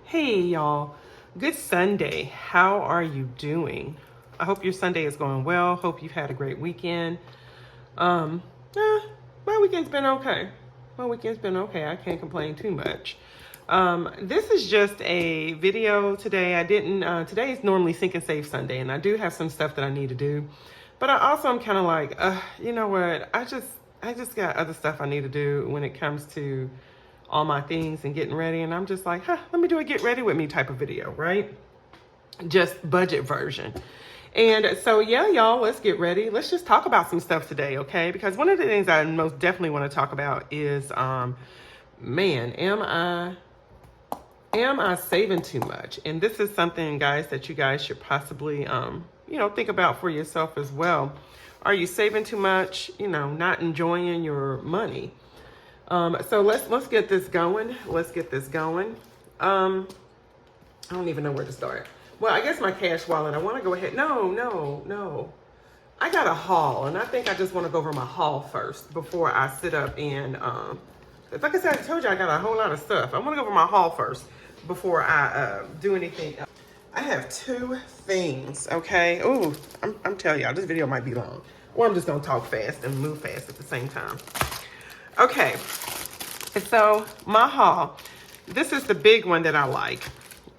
Hey y'all, good Sunday. How are you doing? I hope your Sunday is going well. Hope you've had a great weekend. My weekend's been okay. I can't complain too much. This is just a video today. Today is normally Think and Save Sunday, and I do have some stuff that I need to do. But I also am kind of like, you know what? I just got other stuff I need to do when it comes to all my things and getting ready, and I'm just like, let me do a get ready with me type of video, right? Just budget version. And so yeah, y'all, let's get ready. Let's just talk about some stuff today, okay? Because one of the things I most definitely want to talk about is man, am I saving too much? And this is something, guys, that you guys should possibly think about for yourself as well. Are you saving too much? Not enjoying your money? So let's get this going. I don't even know where to start. Well, I guess my cash wallet. I want to go ahead. No. I got a haul, and I think I just want to go over my haul first before I sit up and like I said, I told you I got a whole lot of stuff. I want to go over my haul first before I do anything else. I have two things, okay? Ooh, I'm telling y'all, this video might be long. Or I'm just gonna talk fast and move fast at the same time. Okay, so my haul, this is the big one that I like.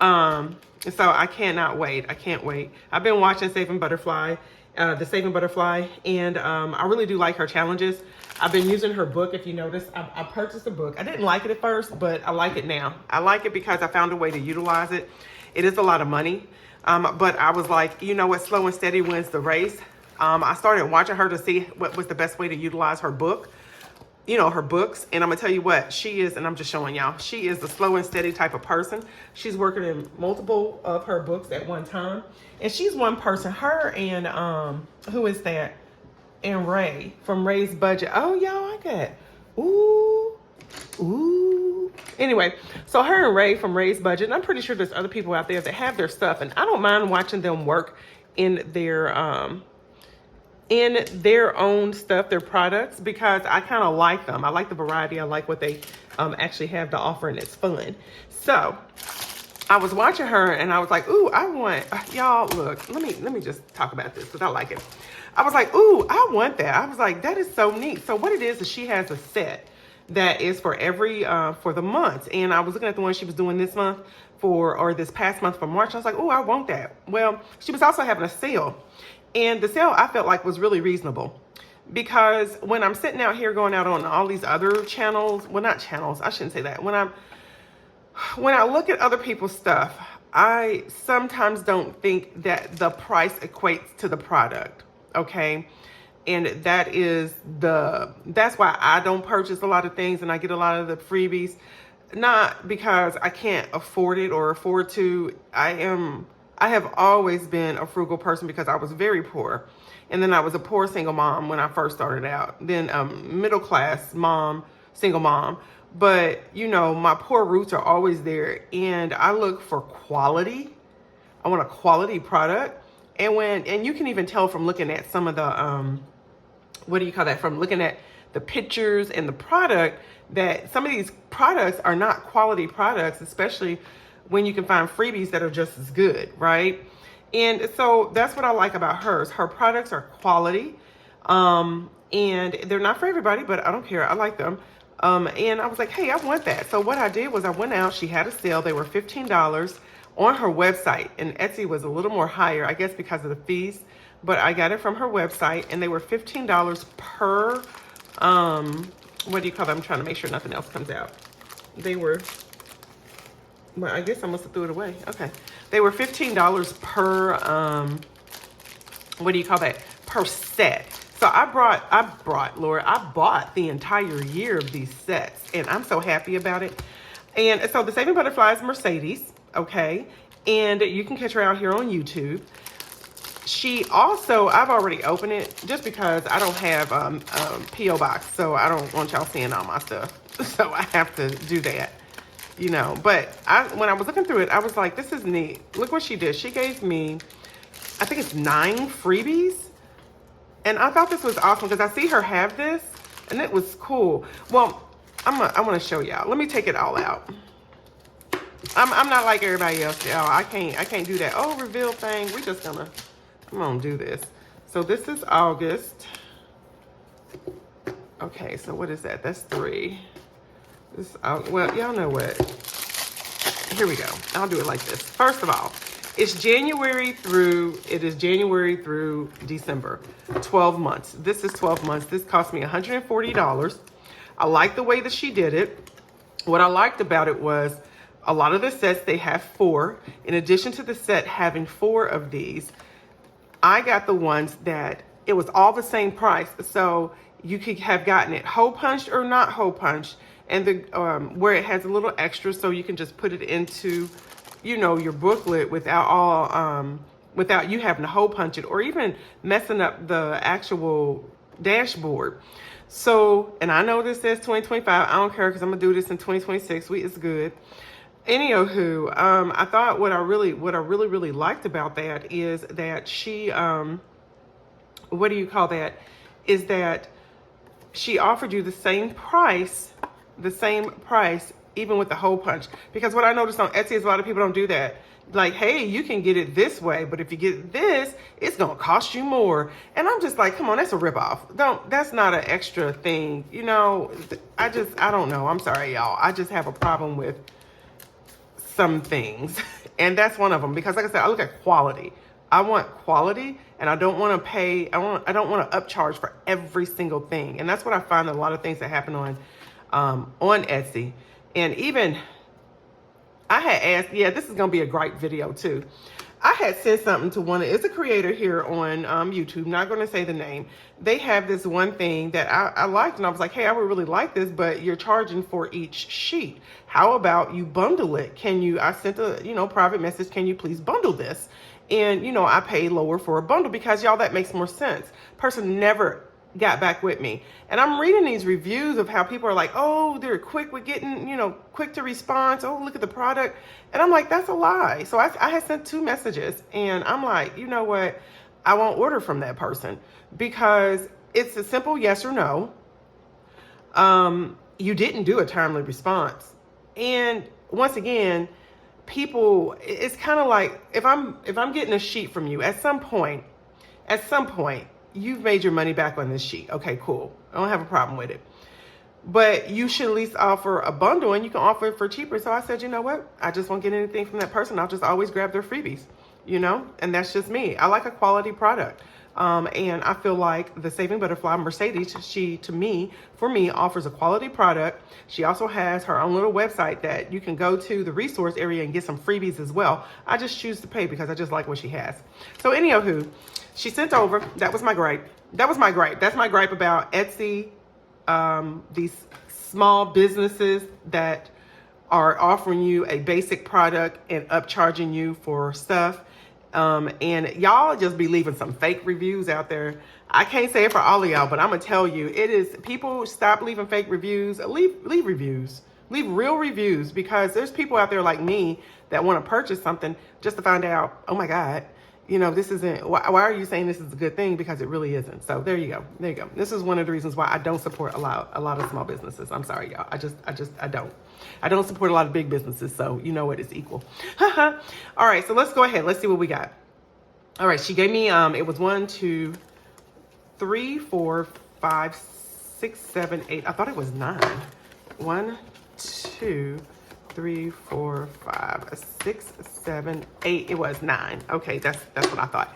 So I cannot wait. I can't wait. I've been watching Saving Butterfly, the Saving Butterfly, and I really do like her challenges. I've been using her book. If you notice, I purchased a book. I didn't like it at first, but I like it now. I like it because I found a way to utilize it. It is a lot of money, but I was like, you know what, slow and steady wins the race. I started watching her to see what was the best way to utilize her book. Her books. And I'm gonna tell you what she is, and I'm just showing y'all, she is the slow and steady type of person. She's working in multiple of her books at one time. And she's one person, her and who is that? And Ray from Ray's Budget. Oh, y'all, I got, ooh. Anyway, so her and Ray from Ray's Budget, and I'm pretty sure there's other people out there that have their stuff, and I don't mind watching them work in their own stuff, their products, because I kind of like them. I like the variety. I like what they actually have to offer, and it's fun. So I was watching her and I was like, ooh, I want, y'all, look, let me just talk about this because I like it. I was like, ooh, I want that. I was like, that is so neat. So what it is she has a set that is for every, for the months. And I was looking at the one she was doing this month or this past month for March. I was like, ooh, I want that. Well, she was also having a sale. And the sale I felt like was really reasonable, because when I'm sitting out here going out on all these other channels, well, not channels, I shouldn't say that. When I look at other people's stuff, I sometimes don't think that the price equates to the product. Okay. And that's why I don't purchase a lot of things and I get a lot of the freebies, not because I can't afford it or afford to. I have always been a frugal person because I was very poor. And then I was a poor single mom when I first started out. Then middle class mom, single mom. But, my poor roots are always there. And I look for quality. I want a quality product. And you can even tell from looking at some of the, from looking at the pictures and the product, that some of these products are not quality products, especially when you can find freebies that are just as good, right? And so that's what I like about hers. Her products are quality, and they're not for everybody, but I don't care. I like them. And I was like, hey, I want that. So what I did was I went out. She had a sale. They were $15 on her website, and Etsy was a little more higher, I guess, because of the fees. But I got it from her website, and they were $15 per. I'm trying to make sure nothing else comes out. They were. Well, I guess I must have threw it away. Okay. They were $15 per, per set. So I bought the entire year of these sets, and I'm so happy about it. And so the Saving Butterfly is Mercedes, okay? And you can catch her out here on YouTube. She also, I've already opened it just because I don't have P.O. Box, so I don't want y'all seeing all my stuff. So I have to do that. But when I was looking through it, I was like, this is neat. Look what she did. She gave me, I think it's 9 freebies. And I thought this was awesome because I see her have this and it was cool. Well, I want to show y'all. Let me take it all out. I'm not like everybody else, y'all. I can't do that. Oh, reveal thing. We just gonna, come on, do this. So this is August. Okay, so what is that? That's 3. This, well, y'all know what. Here we go. I'll do it like this. First of all, it is January through December. 12 months. This is 12 months. This cost me $140. I like the way that she did it. What I liked about it was a lot of the sets, they have 4. In addition to the set having 4 of these, I got the ones that it was all the same price. So you could have gotten it hole punched or not hole punched, and the where it has a little extra, so you can just put it into, you know, your booklet without you having to hole punch it or even messing up the actual dashboard. So, and I know this says 2025. I don't care because I'm gonna do this in 2026. It's good. Anywho, I thought what I really liked about that is that she, what do you call that? Is that she offered you the same price, even with the hole punch. Because what I noticed on Etsy is a lot of people don't do that. Like, hey, you can get it this way, but if you get this, it's gonna cost you more. And I'm just like, come on, that's a ripoff. That's not an extra thing. You know, I don't know. I'm sorry, y'all. I just have a problem with some things. And that's one of them. Because like I said, I look at quality. I want quality, and I don't want to pay. I don't want to upcharge for every single thing. And that's what I find a lot of things that happen on Etsy. And even I had asked, yeah, this is gonna be a gripe video too. I had said something to it's a creator here on YouTube, not gonna say the name. They have this one thing that I liked, and I was like, hey, I would really like this, but you're charging for each sheet. How about you bundle it? I sent a, private message, can you please bundle this? And, I pay lower for a bundle because, y'all, that makes more sense. Person never got back with me. And I'm reading these reviews of how people are like, oh, they're quick with getting, quick to respond. Oh, look at the product. And I'm like, that's a lie. So I had sent 2 messages, and I'm like, you know what? I won't order from that person because it's a simple yes or no. You didn't do a timely response. And once again, people, it's kind of like if I'm getting a sheet from you, at some point, you've made your money back on this sheet. Okay, cool. I don't have a problem with it. But you should at least offer a bundle, and you can offer it for cheaper. So I said, you know what? I just won't get anything from that person. I'll just always grab their freebies, and that's just me. I like a quality product. And I feel like the Saving Butterfly Mercedes, for me, offers a quality product. She also has her own little website that you can go to the resource area and get some freebies as well. I just choose to pay because I just like what she has. So anywho, she sent over, that was my gripe. That's my gripe about Etsy, these small businesses that are offering you a basic product and upcharging you for stuff. And y'all just be leaving some fake reviews out there. I can't say it for all of y'all, but I'm gonna tell you, people stop leaving fake reviews. Leave reviews. Leave real reviews, because there's people out there like me that want to purchase something just to find out, oh my God, this isn't, why are you saying this is a good thing? Because it really isn't. So there you go. This is one of the reasons why I don't support a lot of small businesses. I'm sorry, y'all. I don't support a lot of big businesses. So you know what, it's equal. All right, so let's go ahead. Let's see what we got. All right, she gave me, it was 1, 2, 3, 4, 5, 6, 7, 8. I thought it was 9. 1, 2, 3, 4, 5, 6, 7, 8. It was 9. Okay, that's what I thought.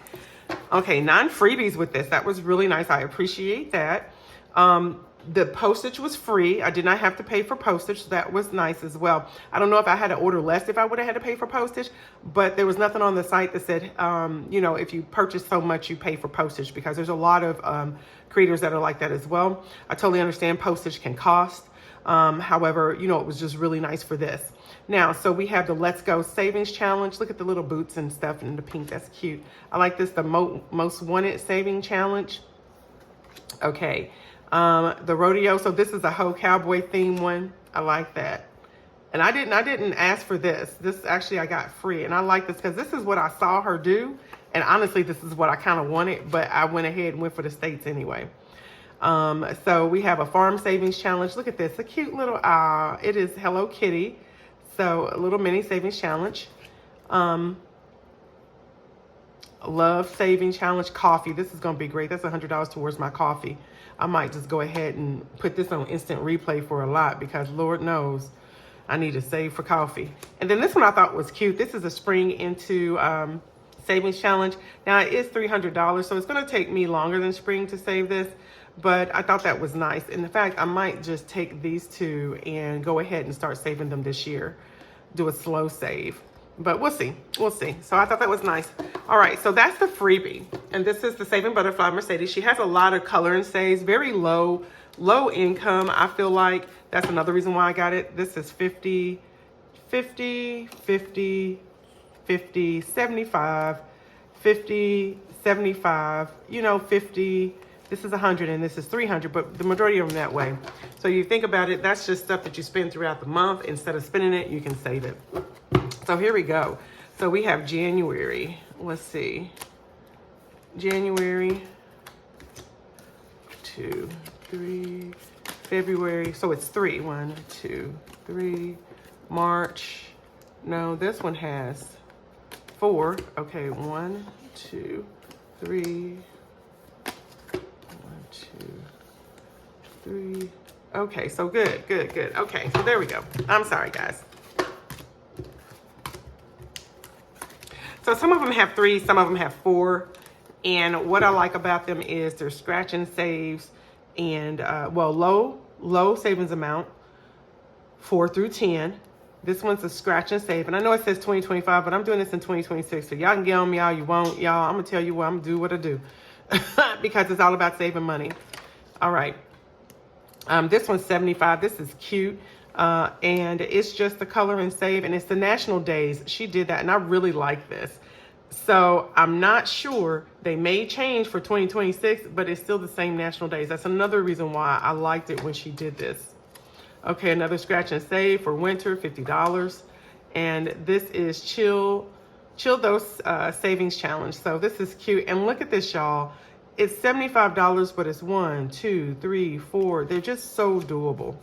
Okay, 9 freebies with this. That was really nice. I appreciate that. The postage was free. I did not have to pay for postage. So that was nice as well. I don't know if I had to order less if I would have had to pay for postage, but there was nothing on the site that said, if you purchase so much, you pay for postage, because there's a lot of creators that are like that as well. I totally understand postage can cost. However, it was just really nice for this. Now, so we have the Let's Go Savings Challenge. Look at the little boots and stuff in the pink. That's cute. I like this, the Most Wanted Saving Challenge. Okay. The rodeo. So this is a whole cowboy theme one. I like that. And I didn't ask for this. This actually I got free. And I like this because this is what I saw her do. And honestly, this is what I kind of wanted, but I went ahead and went for the States anyway. So we have a farm savings challenge. Look at this, a cute little, it is Hello Kitty. So a little mini savings challenge. Love saving challenge coffee. This is going to be great. That's $100 towards my coffee. I might just go ahead and put this on instant replay for a lot because Lord knows I need to save for coffee. And then this one I thought was cute. This is a spring into savings challenge. Now it is $300, so it's going to take me longer than spring to save this, but I thought that was nice. And in fact, I might just take these two and go ahead and start saving them this year. Do a slow save. But we'll see. We'll see. So I thought that was nice. All right, so that's the freebie. And this is the Saving Butterfly Mercedes. She has a lot of color and saves, very low income. I feel like that's another reason why I got it. This is 50, 50, 50, 50, 75, 50, 75, you know, 50. This is 100 and this is 300, but the majority of them that way. So you think about it, that's just stuff that you spend throughout the month. Instead of spending it, you can save it. So here we go. So we have January. Let's see. January, 2, 3, February. So it's 3. 1, 2, 3. March. No, this one has 4. Okay, 1, 2, 3. 1, 2, 3. Okay, so good. Okay, so there we go. I'm sorry, guys. So some of them have 3, some of them have 4. And what I like about them is they're scratch and saves and, low savings amount, 4 through 10. This one's a scratch and save. And I know it says 2025, but I'm doing this in 2026. So y'all can get on me all you want. Y'all, I'm going to tell you what, I'm going to do what I do. Because it's all about saving money. All right. This one's 75. This is cute. And it's just the color and save, and it's the national days. She did that, and I really like this. So I'm not sure, they may change for 2026, but it's still the same national days. That's another reason why I liked it when she did this. Okay, another scratch and save for winter, $50. And this is Chill Those Savings Challenge. So this is cute. And look at this, y'all. It's $75, but it's 1, 2, 3, 4. They're just so doable.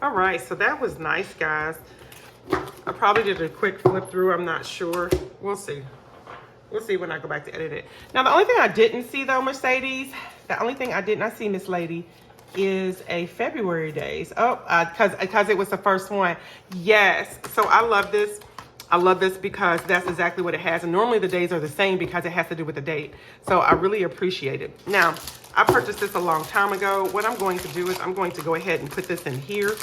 All right, so that was nice, guys. I probably did a quick flip through. I'm not sure. We'll see. We'll see when I go back to edit it. Now, the only thing I didn't see, though, Mercedes, the only thing I did not see, Miss Lady, is a February days. Oh, because it was the first one. Yes. So I love this. I love this because that's exactly what it has. And normally the days are the same because it has to do with the date. So I really appreciate it. Now, I purchased this a long time ago. What I'm going to do is I'm going to go ahead and put this in here.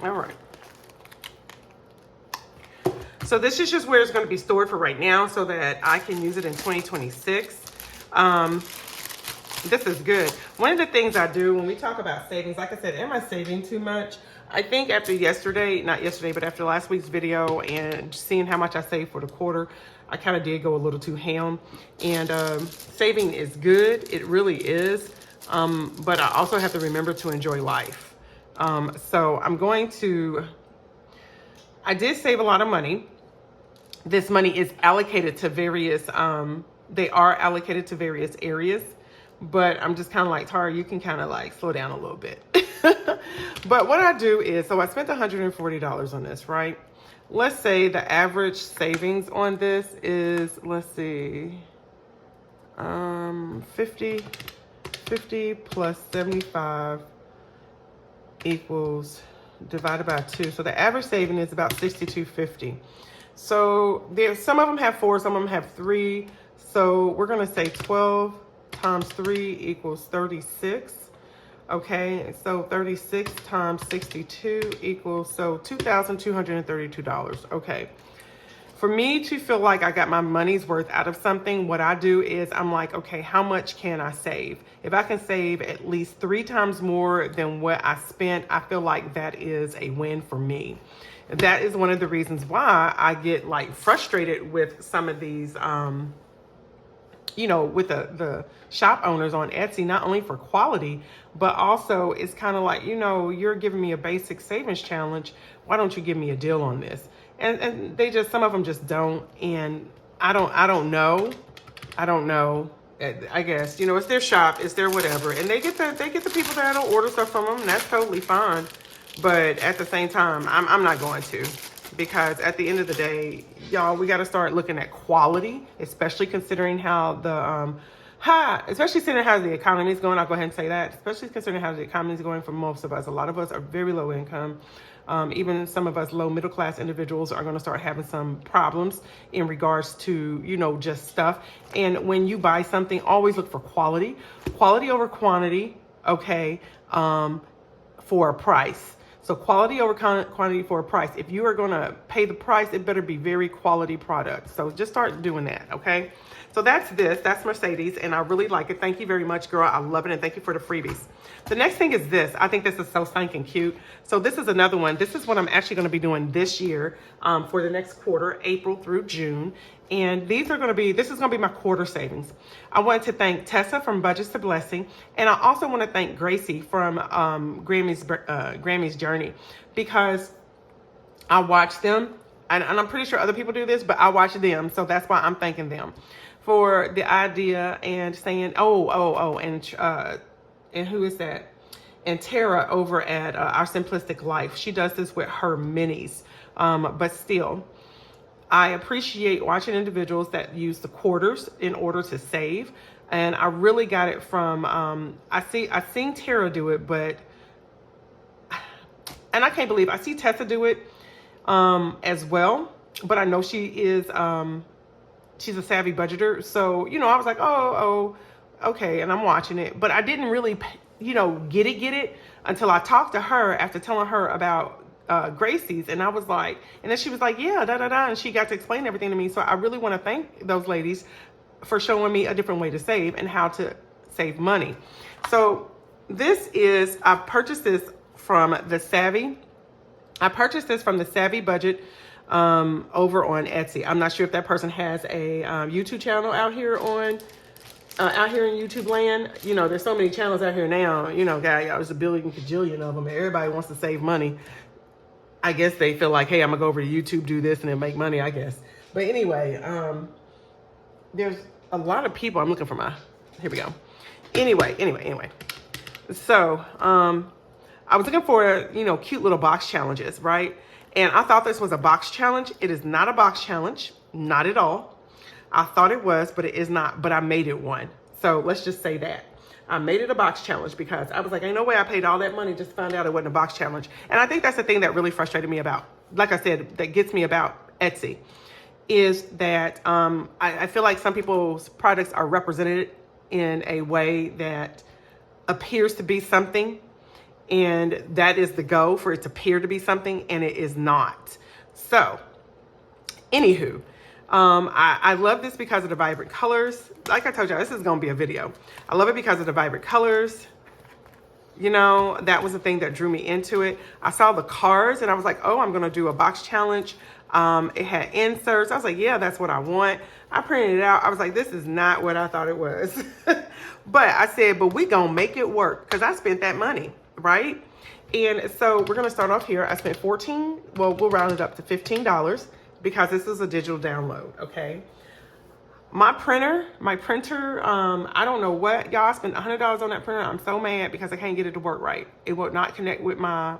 All right. So this is just where it's going to be stored for right now so that I can use it in 2026. This is good. One of the things I do when we talk about savings, like I said, am I saving too much? I think after not yesterday, but after last week's video and seeing how much I saved for the quarter, I kind of did go a little too ham. And saving is good. It really is. But I also have to remember to enjoy life. So I did save a lot of money. This money is allocated to various, they are allocated to various areas, but I'm just kind of like, Tara, you can kind of like slow down a little bit. But what I do is, so I spent $140 on this, right? Let's say the average savings on this is, let's see, 50 plus 75 equals divided by 2. So the average saving is about $62.50. So there's some of them have 4, some of them have 3. So we're gonna say 12 times 3 equals 36. Okay, so 36 times 62 equals, so $2,232. Okay. For me to feel like I got my money's worth out of something, what I do is I'm like, okay, how much can I save? If I can save at least 3 times more than what I spent, I feel like that is a win for me. That is one of the reasons why I get like frustrated with some of these, you know, with the shop owners on Etsy, not only for quality, but also it's kind of like, you know, you're giving me a basic savings challenge. Why don't you give me a deal on this? And they just, some of them just don't. And I don't know. I guess, you know, it's their shop, it's their whatever. And they get the people that'll order stuff from them, and that's totally fine. But at the same time, I'm not going to, because at the end of the day, y'all, we got to start looking at quality, especially considering how especially considering how the economy is going. I'll go ahead and say that, especially considering how the economy is going for most of us. A lot of us are very low income. Even some of us low middle class individuals are going to start having some problems in regards to, you know, just stuff. And when you buy something, always look for quality over quantity. Okay. For a price. So quality over quantity for a price. If you are going to pay the price, it better be very quality product. So just start doing that. Okay. So that's Mercedes, and I really like it. Thank you very much, girl. I love it, and thank you for the freebies. The next thing is this. I think this is so stinking cute. So this is another one. This is what I'm actually going to be doing this year for the next quarter, April through June. And this is going to be my quarter savings. I want to thank Tesa from Budgets to Blessing. And I also want to thank Gracie from Grammy's Journey, because I watch them, and I'm pretty sure other people do this, but I watch them. So that's why I'm thanking them for the idea and saying, and who is that? And Tara over at Our Simplistic Life. She does this with her minis. But still, I appreciate watching individuals that use the quarters in order to save. And I really got it from, I seen Tara do it, and I can't believe I see Tessa do it as well. But I know she is, she's a savvy budgeter. So, you know, I was like, okay. And I'm watching it, but I didn't really, you know, get it until I talked to her after telling her about Gracie's. And I was like, and then she was like, yeah, and she got to explain everything to me. So I really want to thank those ladies for showing me a different way to save and how to save money. So I've purchased this from the Savvy. I purchased this from the Savvy Budget over on Etsy. I'm not sure if that person has a YouTube channel out here in YouTube land. You know, there's so many channels out here now. You know, there's a billion kajillion of them. And everybody wants to save money. I guess they feel like, hey, I'm gonna go over to YouTube, do this, and then make money, I guess. But anyway, there's a lot of people. I'm looking for here we go. Anyway. So, I was looking for, you know, cute little box challenges, right? And I thought this was a box challenge. It is not a box challenge, not at all. I thought it was, but it is not, but I made it one. So let's just say that. I made it a box challenge because I was like, ain't no way I paid all that money just to find out it wasn't a box challenge. And I think that's the thing that really frustrated me about, like I said, that gets me about Etsy, is that I feel like some people's products are represented in a way that appears to be something, and that is the goal, for it to appear to be something, and it is not. So, anywho, I love this because of the vibrant colors. Like I told y'all, this is going to be a video. I love it because of the vibrant colors. You know, that was the thing that drew me into it. I saw the cards and I was like, oh, I'm going to do a box challenge. It had inserts. I was like, yeah, that's what I want. I printed it out. I was like, this is not what I thought it was. But I said, but we going to make it work, because I spent that money, right? And so we're going to start off here. I spent we'll round it up to $15 because this is a digital download, okay? My printer, I don't know what, y'all, I spent $100 on that printer. I'm so mad because I can't get it to work right. It will not connect with my,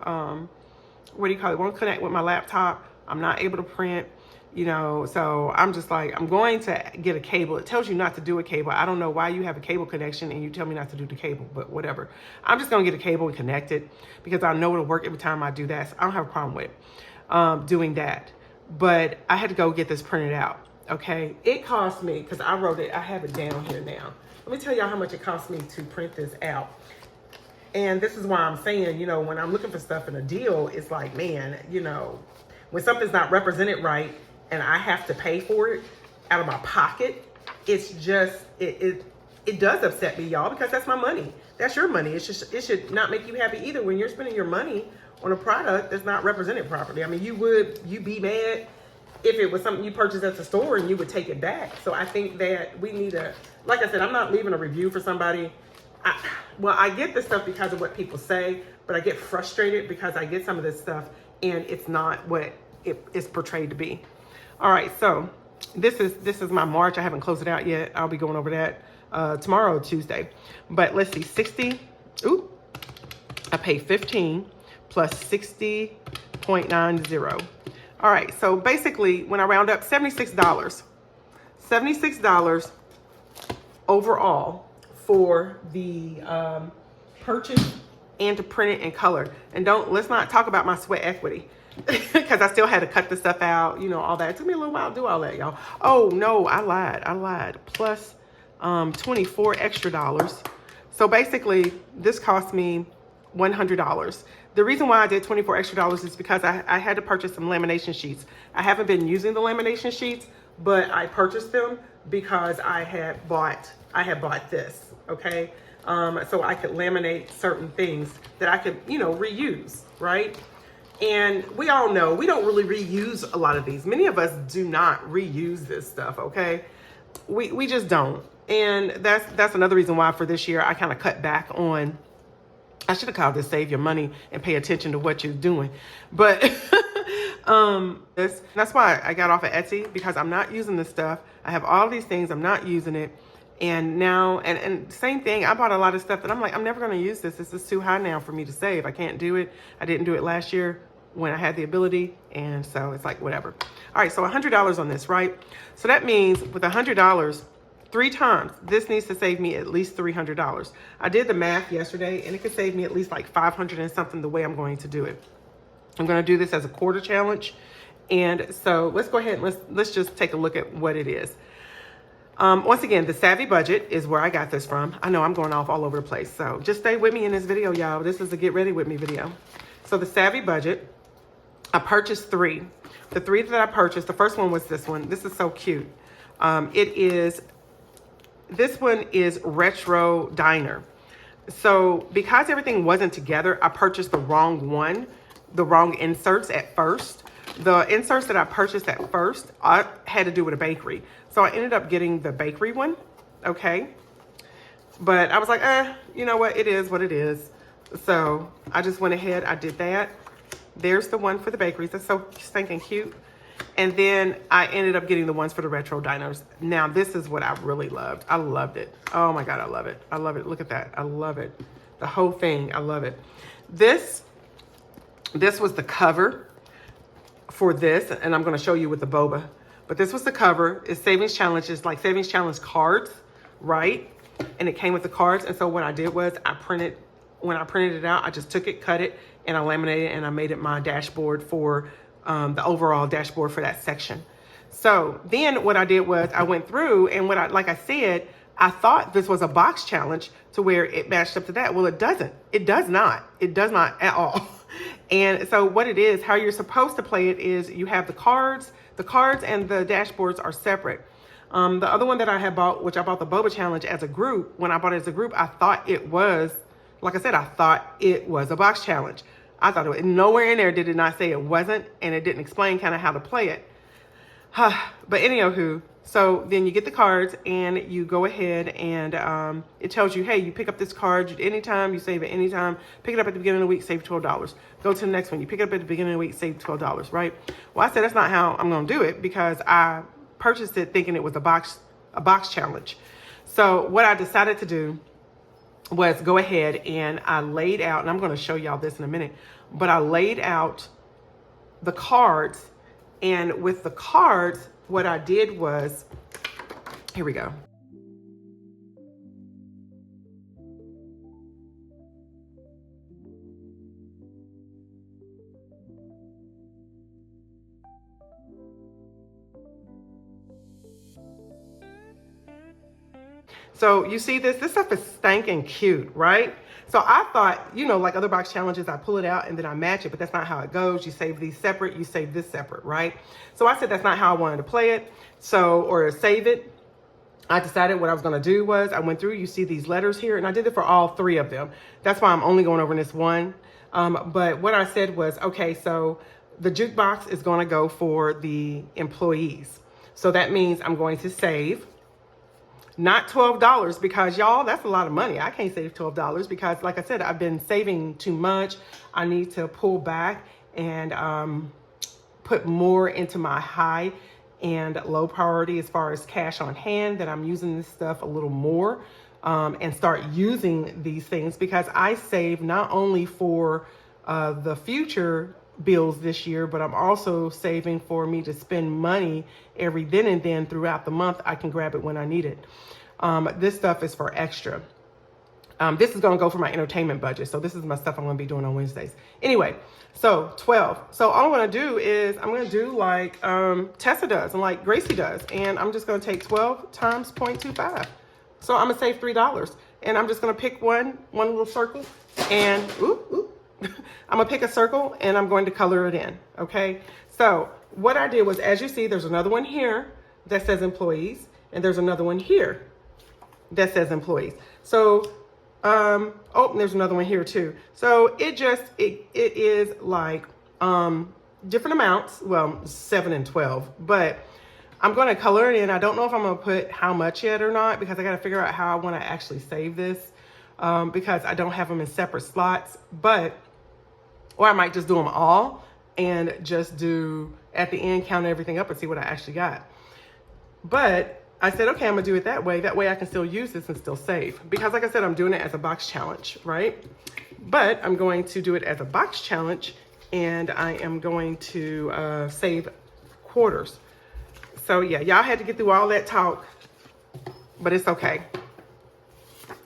it won't connect with my laptop. I'm not able to print, you know, so I'm just like, I'm going to get a cable. It tells you not to do a cable. I don't know why you have a cable connection and you tell me not to do the cable, but whatever. I'm just going to get a cable and connect it because I know it'll work every time I do that. So I don't have a problem with doing that. but I had to go get this printed out. Okay, it cost me, because I wrote it, I have it down here now. Let me tell y'all how much it cost me to print this out. And this is why I'm saying, you know, when I'm looking for stuff in a deal, it's like, man, you know, when something's not represented right and I have to pay for it out of my pocket, it's just, it does upset me, y'all, because that's my money. That's your money. It's just, it should not make you happy either when you're spending your money on a product that's not represented properly. I mean, you'd be mad if it was something you purchased at the store and you would take it back. So I think that we need to, like I said, I'm not leaving a review for somebody. I get this stuff because of what people say, but I get frustrated because I get some of this stuff and it's not what it is portrayed to be. All right, so this is my March. I haven't closed it out yet. I'll be going over that tomorrow, Tuesday. But let's see, 60. Ooh, I paid 15 plus 60.90. All right, so basically, when I round up, $76. $76 overall for the purchase and to print it in color. And let's not talk about my sweat equity because I still had to cut the stuff out, you know, all that. It took me a little while to do all that, y'all. Oh no, I lied. Plus 24 extra dollars. So basically this cost me $100. The reason why I did 24 extra dollars is because I had to purchase some lamination sheets. I haven't been using the lamination sheets, but I purchased them because I had bought this, okay? So I could laminate certain things that I could, you know, reuse, right? And we all know we don't really reuse a lot of these. Many of us do not reuse this stuff, okay? We just don't. And that's another reason why for this year I kind of cut back on, I should have called this save your money and pay attention to what you're doing. But that's why I got off of Etsy, because I'm not using this stuff. I have all these things, I'm not using it. And now, and same thing, I bought a lot of stuff that I'm like, I'm never going to use this. This is too high now for me to save. I can't do it. I didn't do it last year when I had the ability. And so it's like, whatever. All right, so $100 on this, right? So that means with $100, 3 times, this needs to save me at least $300. I did the math yesterday and it could save me at least like 500 and something the way I'm going to do it. I'm going to do this as a quarter challenge. And so let's go ahead and let's just take a look at what it is. Once again, the Savvy Budget is where I got this from. I know I'm going off all over the place, so just stay with me in this video, y'all. This is a get ready with me video. So the Savvy Budget, I purchased 3. The 3 that I purchased, the first one was this one. This is so cute. This one is Retro Diner. So because everything wasn't together, I purchased the wrong one, the wrong inserts at first. The inserts that I purchased at first, I had to do with a bakery. So I ended up getting the bakery one, okay? But I was like, you know what? It is what it is. So I just went ahead, I did that. There's the one for the bakeries. That's so stinking cute. And then I ended up getting the ones for the retro diners. Now, this is what I really loved. I loved it. Oh my God, I love it. I love it. Look at that. I love it. The whole thing, I love it. This was the cover for this, and I'm going to show you with the boba. But this was the cover. It's Savings Challenge. It's like Savings Challenge cards, right? And it came with the cards. And so what I did was when I printed it out, I just took it, cut it, and I laminated it, and I made it my dashboard for the overall dashboard for that section. So then what I did was I went through and like I said, I thought this was a box challenge to where it matched up to that. Well, it doesn't. It does not. It does not at all. And so what it is, how you're supposed to play it is you have the cards and the dashboards are separate. The other one that I had bought, which I bought the Boba Challenge as a group, when I bought it as a group, I thought it was, like I said, I thought it was a box challenge. I thought it was, nowhere in there did it not say it wasn't, and it didn't explain kind of how to play it. But anywho, so then you get the cards and you go ahead and it tells you, hey, you pick up this card anytime, you save it anytime, pick it up at the beginning of the week, save $12. Go to the next one, you pick it up at the beginning of the week, save $12, right? Well, I said that's not how I'm going to do it because I purchased it thinking it was a box challenge. So what I decided to do was go ahead and I laid out, and I'm going to show y'all this in a minute, but I laid out the cards, and with the cards, what I did was, here we go. So you see this stuff is stinking cute, right? So I thought, you know, like other box challenges, I pull it out and then I match it, but that's not how it goes. You save these separate, you save this separate, right? So I said that's not how I wanted to play it. So, or save it. I decided what I was going to do was I went through, you see these letters here, and I did it for all 3 of them. That's why I'm only going over this one. But what I said was, okay, so the jukebox is going to go for the employees. So that means I'm going to save not $12 because y'all, that's a lot of money. I can't save $12 because like I said, I've been saving too much. I need to pull back and put more into my high and low priority as far as cash on hand, that I'm using this stuff a little more and start using these things because I save not only for the future bills this year, but I'm also saving for me to spend money every then and then throughout the month. I can grab it when I need it. This stuff is for extra. This is going to go for my entertainment budget. So this is my stuff I'm going to be doing on Wednesdays. Anyway, so 12. So all I'm going to do is I'm going to do like Tesa does and like Gracie does. And I'm just going to take 12 times 0.25. So I'm going to save $3. And I'm just going to pick one little circle and I'm going to pick a circle and I'm going to color it in. Okay. So what I did was, as you see, there's another one here that says employees. And there's another one here that says employees. So oh, and there's another one here too. So it is like different amounts. Well, 7 and 12, but I'm going to color it in. I don't know if I'm going to put how much yet or not because I got to figure out how I want to actually save this because I don't have them in separate slots, or I might just do them all and just do at the end, count everything up and see what I actually got. But I said, okay, I'm gonna do it that way. That way I can still use this and still save. Because like I said, I'm doing it as a box challenge, right? But I'm going to do it as a box challenge and I am going to save quarters. So yeah, y'all had to get through all that talk, but it's okay.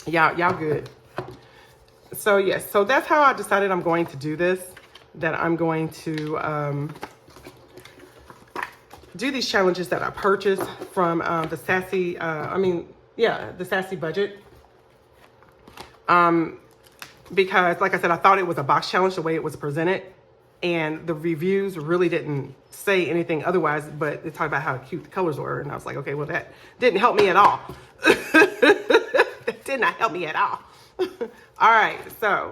Y'all good. So yes, so that's how I decided I'm going to do this, that I'm going to do these challenges that I purchased from the Sassy, the Sassy Budget. Because like I said, I thought it was a box challenge the way it was presented. And the reviews really didn't say anything otherwise, but they talked about how cute the colors were. And I was like, okay, well, that didn't help me at all. That did not help me at all. All right, so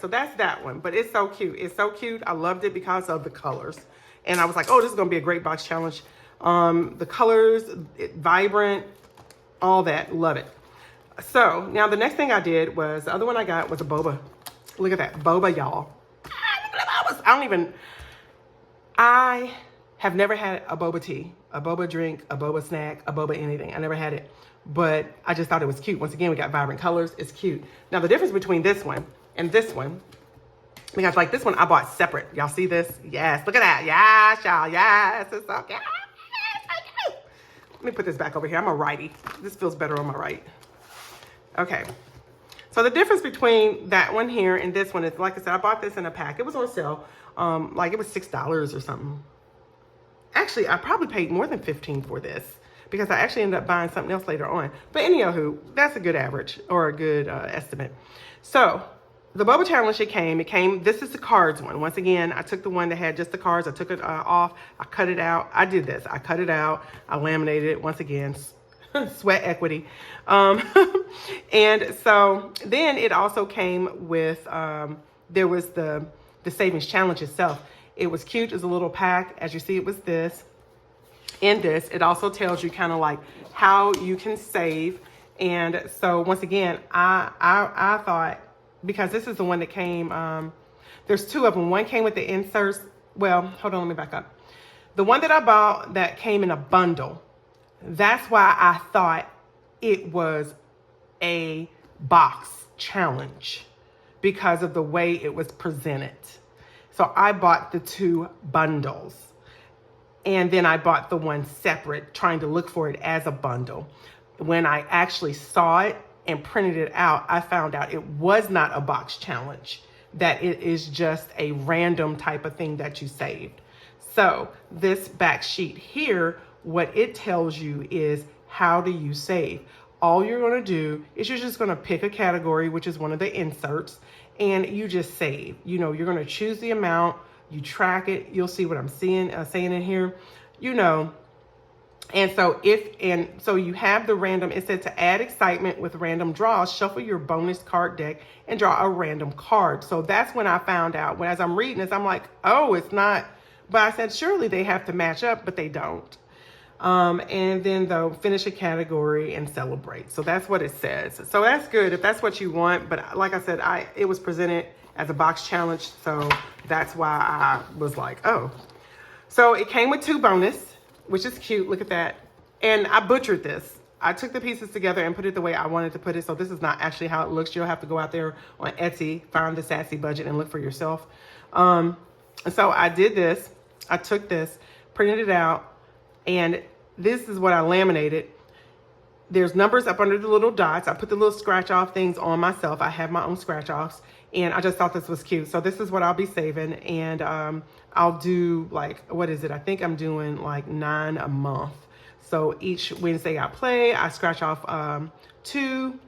that's that one. But it's so cute. It's so cute. I loved it because of the colors. And I was like, oh, this is going to be a great box challenge. The colors, vibrant, all that. Love it. So now the next thing I did was, the other one I got was a boba. Look at that. Boba, y'all. I have never had a boba tea, a boba drink, a boba snack, a boba anything. I never had it. But I just thought it was cute. Once again, we got vibrant colors. It's cute. Now the difference between this one and this one, because like this one I bought separate. Y'all see this? Yes. Look at that. Yes, y'all. Yes. It's so cute. Let me put this back over here. I'm a righty. This feels better on my right. Okay. So the difference between that one here and this one is, like I said, I bought this in a pack. It was on sale. Like it was $6 or something. Actually, I probably paid more than $15 for this because I actually ended up buying something else later on. But anyhow, that's a good average or a good estimate. So the boba challenge, it came, this is the cards one. Once again, I took the one that had just the cards. I took it off. I cut it out. I did this. I cut it out. I laminated it once again. Sweat equity. And so then it also came with, there was the savings challenge itself. It was cute. It was a little pack. As you see, it was this. In this, it also tells you kind of like how you can save. And so once again, I thought, because this is the one that came, there's 2 of them. One came with the inserts. Well, hold on, let me back up. The one that I bought that came in a bundle, that's why I thought it was a box challenge because of the way it was presented. So I bought the 2 bundles and then I bought the one separate, trying to look for it as a bundle. When I actually saw it and printed it out, I found out it was not a box challenge, that it is just a random type of thing that you saved. So this back sheet here, what it tells you is how do you save. all you're going to do is you're just going to pick a category, which is one of the inserts, and you just save. You know, you're going to choose the amount, you track it. You'll see what I'm saying in here, you know. And so so you have the random, it said to add excitement with random draws, shuffle your bonus card deck and draw a random card. So that's when I found out, when as I'm reading this, I'm like, oh, it's not, but I said, surely they have to match up, but they don't. And then they'll finish a category and celebrate. So that's what it says. So that's good if that's what you want. But like I said, it was presented as a box challenge. So that's why I was like, oh. So it came with 2 bonus, which is cute. Look at that. And I butchered this. I took the pieces together and put it the way I wanted to put it. So this is not actually how it looks. You'll have to go out there on Etsy, find the Sassy Budget and look for yourself. So I did this. I took this, printed it out, and this is what I laminated. There's numbers up under the little dots. I put the little scratch off things on myself. I have my own scratch offs, and I just thought this was cute. So this is what I'll be saving, and I'll do like, what is it? I think I'm doing like 9 a month. So each Wednesday I play, I scratch off 2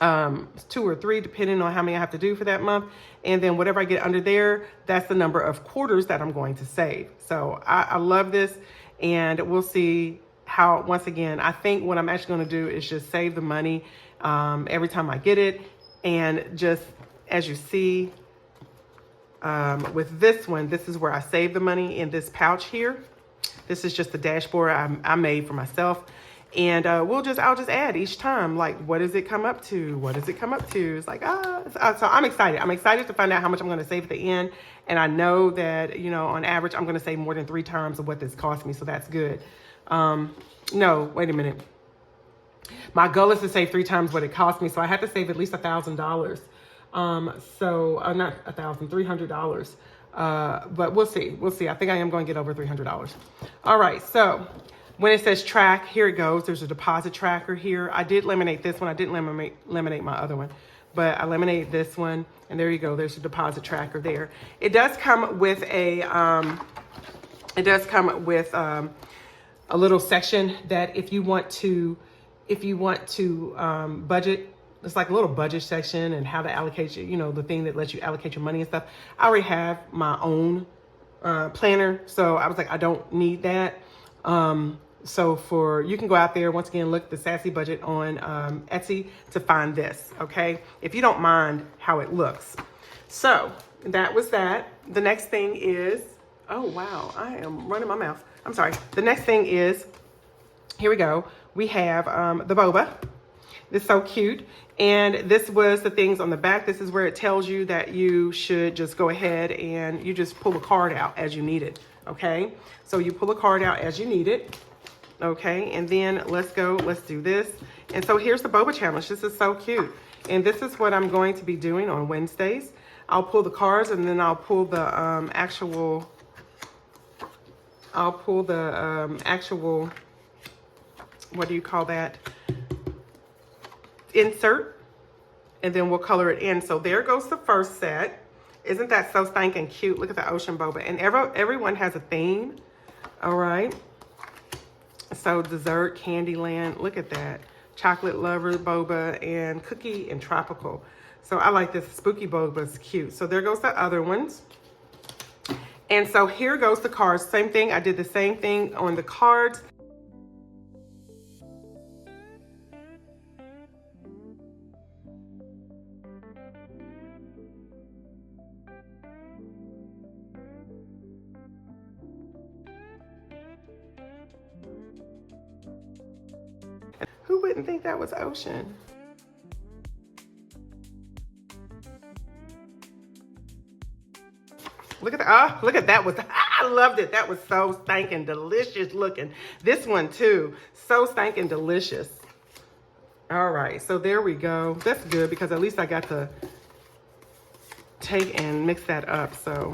or 3, depending on how many I have to do for that month. And then whatever I get under there, that's the number of quarters that I'm going to save. So I love this, and we'll see how, once again, I think what I'm actually going to do is just save the money every time I get it. And just as you see with this one, this is where I save the money in this pouch here. This is just the dashboard I made for myself. And I'll just add each time, like, what does it come up to? What does it come up to? It's like, so I'm excited. I'm excited to find out how much I'm going to save at the end. And I know that, you know, on average, I'm going to save more than 3 times of what this cost me. So that's good. No, wait a minute. My goal is to save 3 times what it cost me. So I had to save at least $1,000. Not $1,000, $300. But we'll see. We'll see. I think I am going to get over $300. All right. So when it says track, here it goes. There's a deposit tracker here. I did laminate this one. I didn't laminate my other one, but I laminated this one. And there you go. There's a deposit tracker there. It does come with a little section that if you want to budget, it's like a little budget section and how to allocate your, you know, the thing that lets you allocate your money and stuff. I already have my own planner, so I was like, I don't need that. So you can go out there, once again, look at the Sassy Budget on Etsy to find this, okay? If you don't mind how it looks. So that was that. The next thing is, oh wow, I am running my mouth. I'm sorry. The next thing is, here we go. We have the boba. It's so cute. And this was the things on the back. This is where it tells you that you should just go ahead and you just pull a card out as you need it. Okay. So you pull a card out as you need it. Okay. And then let's do this. And so here's the boba challenge. This is so cute. And this is what I'm going to be doing on Wednesdays. I'll pull the cards and then I'll pull the actual, what do you call that? Insert, and then we'll color it in. So there goes the first set. Isn't that so stinking cute? Look at the ocean boba, and everyone has a theme. All right. So dessert, Candyland. Look at that. Chocolate lover boba and cookie and tropical. So I like this spooky boba. It's cute. So there goes the other ones. And so here goes the cards. Same thing. I did the same thing on the cards. Who wouldn't think that was ocean? Look at that. Look at that. I loved it. That was so stinking delicious looking. This one too. So stinking delicious. All right. So there we go. That's good because at least I got to take and mix that up. So.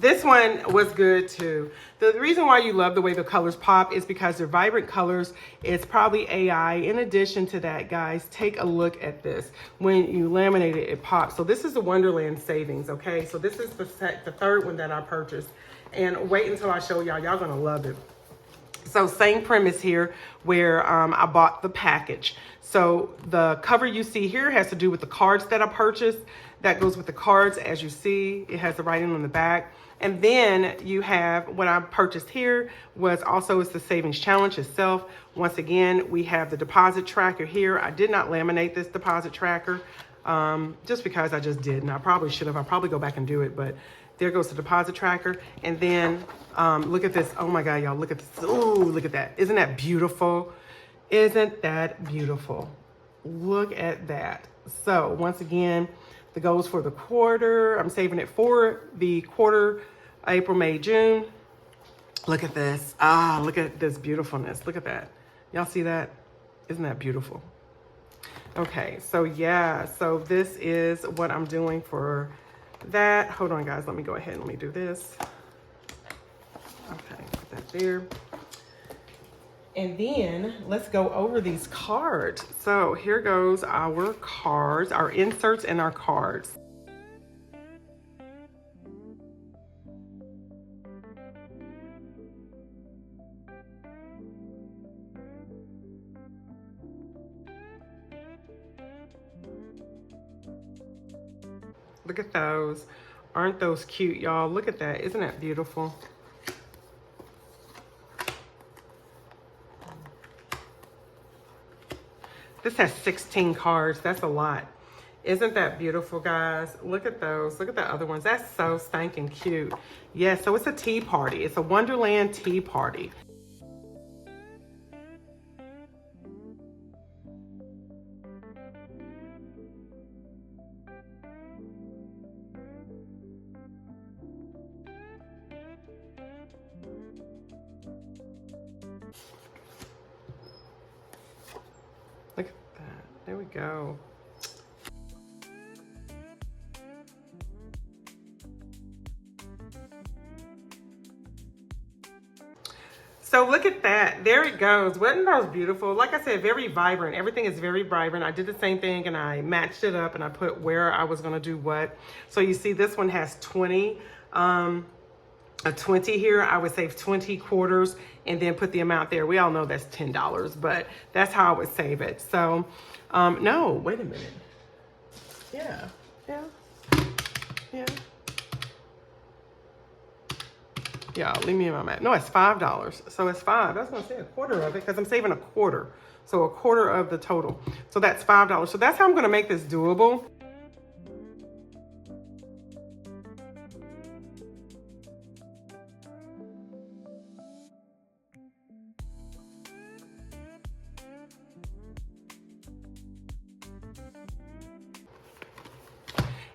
This one was good too. The reason why you love the way the colors pop is because they're vibrant colors. It's probably AI. In addition to that, guys, take a look at this. When you laminate it, it pops. So this is the Wonderland Savings, okay? So this is the third one that I purchased. And wait until I show y'all. Y'all gonna love it. So same premise here where I bought the package. So the cover you see here has to do with the cards that I purchased. That goes with the cards, as you see. It has the writing on the back. And then you have what I purchased here was also it's the Savings Challenge itself. Once again, we have the deposit tracker here. I did not laminate this deposit tracker just because I just didn't. I probably should have. I'll probably go back and do it, but there goes the deposit tracker. And then look at this. Oh my God, y'all, look at this. Ooh, look at that. Isn't that beautiful? Isn't that beautiful? Look at that. So once again, the goals for the quarter. I'm saving it for the quarter, April, May, June. Look at this. Ah, look at this beautifulness. Look at that. Y'all see that? Isn't that beautiful? Okay, so yeah, so this is what I'm doing for that. Hold on, guys. Let me go ahead and let me do this. Okay, put that there. And then let's go over these cards. So here goes our cards, our inserts and our cards. Look at those. Aren't those cute, y'all? Look at that. Isn't that beautiful? This has 16 cards. That's a lot. Isn't that beautiful, guys? Look at those. Look at the other ones. That's so stinking cute. Yeah, so it's a tea party. It's a Wonderland tea party. Look at that. There we go. So look at that. There it goes. Wasn't those beautiful? Like I said, very vibrant. Everything is very vibrant. I did the same thing and I matched it up and I put where I was going to do what. So you see this one has 20. A 20 here. I would save 20 quarters and then put the amount there. We all know that's $10, but that's how I would save it. So no, wait a minute. Yeah. Yeah, leave me in my mat. No, it's $5. So it's $5. That's what I'm saying, a quarter of it, because I'm saving a quarter. So a quarter of the total. So that's $5. So that's how I'm going to make this doable.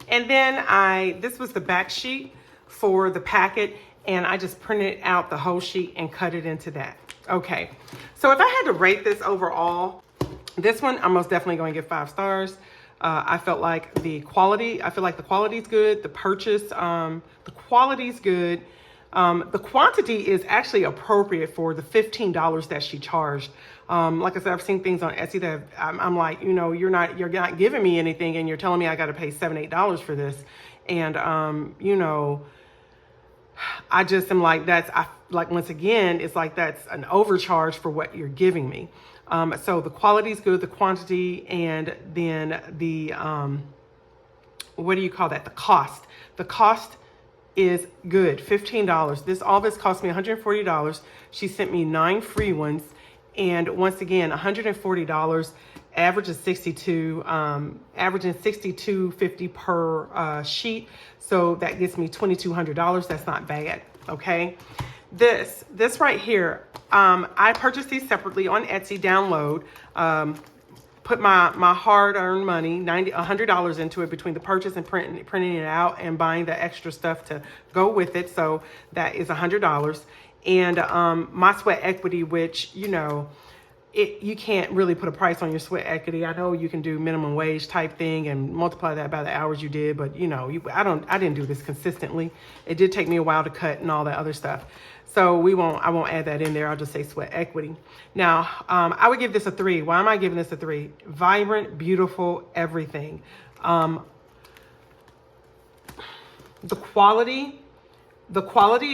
And then this was the back sheet for the packet, and I just printed out the whole sheet and cut it into that. Okay, so if I had to rate this overall, this one I'm most definitely going to give 5 stars. I felt like the quality, I feel like the quality's good. The purchase, the quality's good. The quantity is actually appropriate for the $15 that she charged. Like I said, I've seen things on Etsy that I'm like, you know, you're not giving me anything and you're telling me I got to pay $7, $8 for this. And, you know, I just am like, once again, it's like, that's an overcharge for what you're giving me. So the quality is good, the quantity, and then the, what do you call that? The cost. The cost is good, $15. All this cost me $140. She sent me 9 free ones. And once again, $140, average is averaging $62.50 per sheet. So that gets me $2,200. That's not bad, okay? This right here, I purchased these separately on Etsy, download, put my hard-earned money, $100 into it between the purchase and printing it out and buying the extra stuff to go with it. So that is $100. And my sweat equity, which, you know, you can't really put a price on your sweat equity. I know you can do minimum wage type thing and multiply that by the hours you did, but I didn't do this consistently. It did take me a while to cut and all that other stuff. So I won't add that in there. I'll just say sweat equity. Now, I would give this a 3. Why am I giving this a 3? Vibrant, beautiful, everything. The quality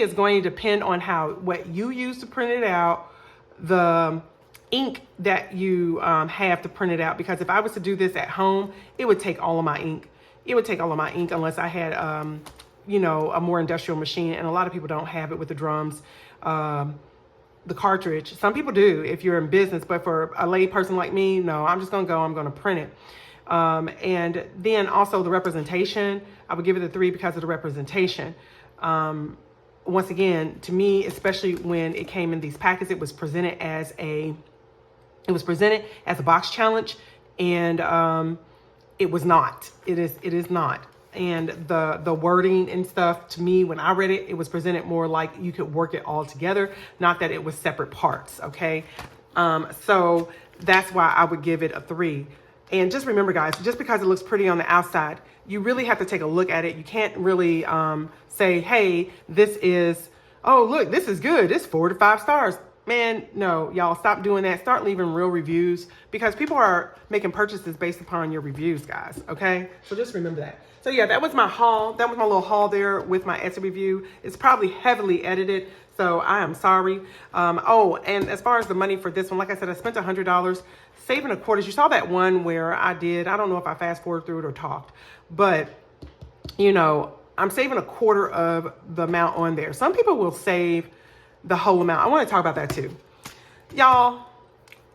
is going to depend on what you use to print it out, the ink that you have to print it out. Because if I was to do this at home, it would take all of my ink. It would take all of my ink unless I had, a more industrial machine. And a lot of people don't have it with the drums, the cartridge. Some people do if you're in business, but for a lay person like me, no, I'm just going to print it. And then also the representation, I would give it a 3 because of the representation. Once again, to me, especially when it came in these packets, it was presented as a box challenge, and it was not. It is not. And the wording and stuff, to me, when I read it, it was presented more like you could work it all together, not that it was separate parts. Okay, so that's why I would give it a 3. And just remember, guys, just because it looks pretty on the outside, you really have to take a look at it. You can't really say, hey, this is good. It's 4 to 5 stars. Man, no, y'all, stop doing that. Start leaving real reviews, because people are making purchases based upon your reviews, guys. Okay, so just remember that. So yeah, that was my haul. That was my little haul there with my Etsy review. It's probably heavily edited, so I am sorry. And as far as the money for this one, like I said, I spent $100 saving a quarter. You saw that one where I don't know if I fast forward through it or talked, but I'm saving a quarter of the amount on there. Some people will save the whole amount. I want to talk about that too. Y'all,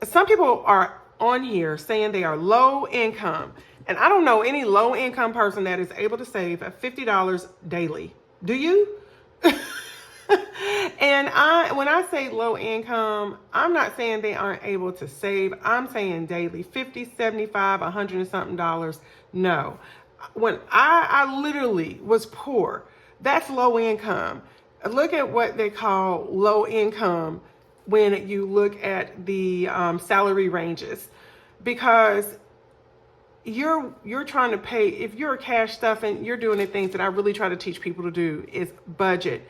some people are on here saying they are low income, and I don't know any low income person that is able to save $50 daily. Do you? And when I say low income, I'm not saying they aren't able to save. I'm saying daily, 50, 75, 100 and something dollars. No. When I literally was poor, that's low income. Look at what they call low income when you look at the salary ranges, because you're trying to pay. If you're a cash stuffing, you're doing the things that I really try to teach people to do is budget.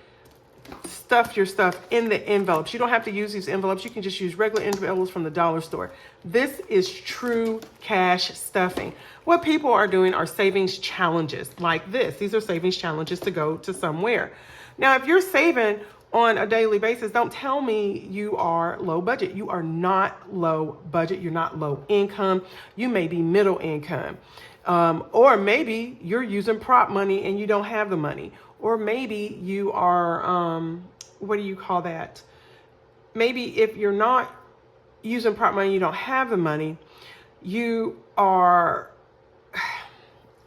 Stuff your stuff in the envelopes. You don't have to use these envelopes. You can just use regular envelopes from the dollar store. This is true cash stuffing. What people are doing are savings challenges like this. These are savings challenges to go to somewhere. Now, if you're saving on a daily basis, don't tell me you are low budget. You are not low budget. You're not low income. You may be middle income. Or maybe you're using prop money and you don't have the money. Or maybe you are, what do you call that? Maybe if you're not using prop money, you don't have the money, you are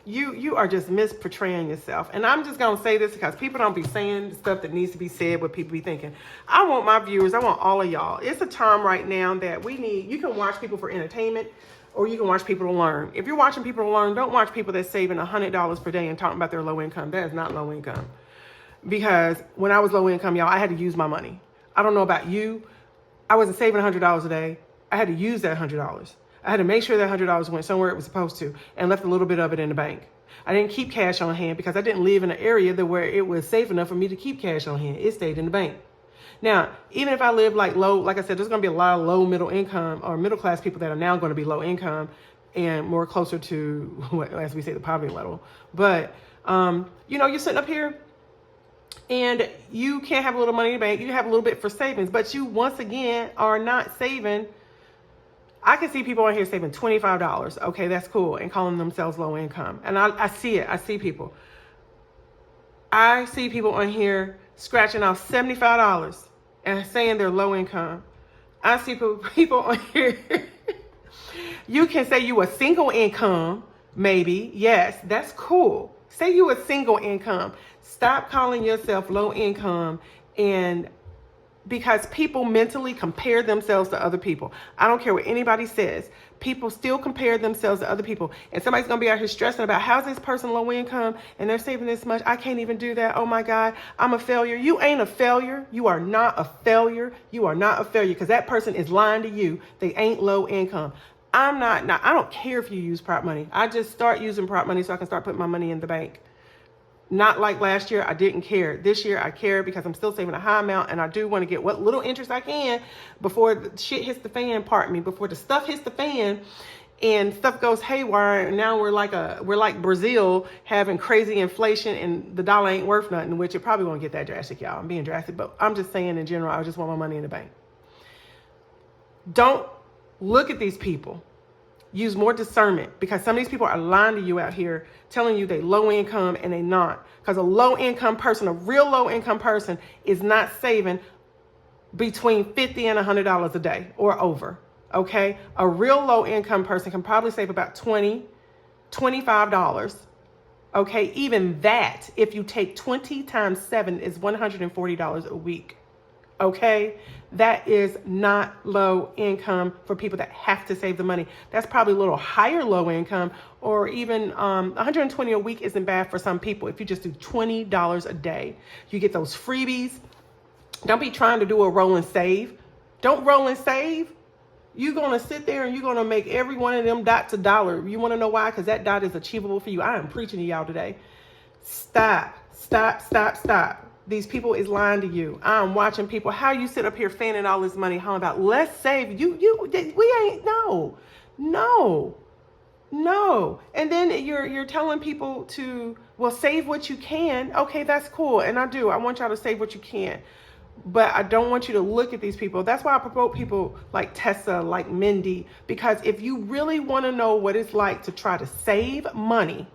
just misportraying yourself. And I'm just going to say this because people don't be saying stuff that needs to be said, what people be thinking. I want my viewers, I want all of y'all. It's a time right now that you can watch people for entertainment, or you can watch people to learn. If you're watching people to learn, don't watch people that's saving $100 per day and talking about their low income. That is not low income. Because when I was low income, y'all, I had to use my money. I don't know about you. I wasn't saving $100 a day. I had to use that $100. I had to make sure that $100 went somewhere it was supposed to, and left a little bit of it in the bank. I didn't keep cash on hand because I didn't live in an area where it was safe enough for me to keep cash on hand. It stayed in the bank. Now, even if I live like I said, there's going to be a lot of low middle income or middle class people that are now going to be low income and more closer to what, as we say, the poverty level. But, you're sitting up here and you can't have a little money in the bank. You have a little bit for savings, but you once again are not saving. I can see people on here saving $25. Okay, that's cool, and calling themselves low income. And I see it. I see people. I see people on here scratching off $75 and saying they're low income. I see people on here. You can say you a single income, maybe. Yes, that's cool. Say you a single income. Stop calling yourself low income and because people mentally compare themselves to other people. I don't care what anybody says. People still compare themselves to other people. And somebody's going to be out here stressing about, how's this person low income and they're saving this much? I can't even do that. Oh my God, I'm a failure. You ain't a failure. You are not a failure. You are not a failure, because that person is lying to you. They ain't low income. I don't care if you use prop money. I just start using prop money so I can start putting my money in the bank. Not like last year, I didn't care. This year, I care because I'm still saving a high amount, and I do want to get what little interest I can before the shit hits the fan, before the stuff hits the fan and stuff goes haywire. And now we're like Brazil, having crazy inflation and the dollar ain't worth nothing, which it probably won't get that drastic, y'all. I'm being drastic, but I'm just saying in general, I just want my money in the bank. Don't look at these people. Use more discernment, because some of these people are lying to you out here, telling you they low income and they not. Because a low income person, a real low income person, is not saving between $50 and $100 a day or over. Okay, a real low income person can probably save about $20, $25. Okay, even that, if you take 20 times 7, is $140 a week. Okay, that is not low income for people that have to save the money. That's probably a little higher low income, or even 120 a week isn't bad for some people. If you just do $20 a day, you get those freebies. Don't be trying to do a roll and save. Don't roll and save. You're going to sit there and you're going to make every one of them dots a dollar. You want to know why? Because that dot is achievable for you. I am preaching to y'all today. Stop. These people is lying to you. I'm watching people. How you sit up here fanning all this money, hollering about let's save. We ain't, no. And then you're telling people to, well, save what you can. Okay, that's cool. And I do. I want y'all to save what you can. But I don't want you to look at these people. That's why I promote people like Tesa, like Mindy, because if you really want to know what it's like to try to save money,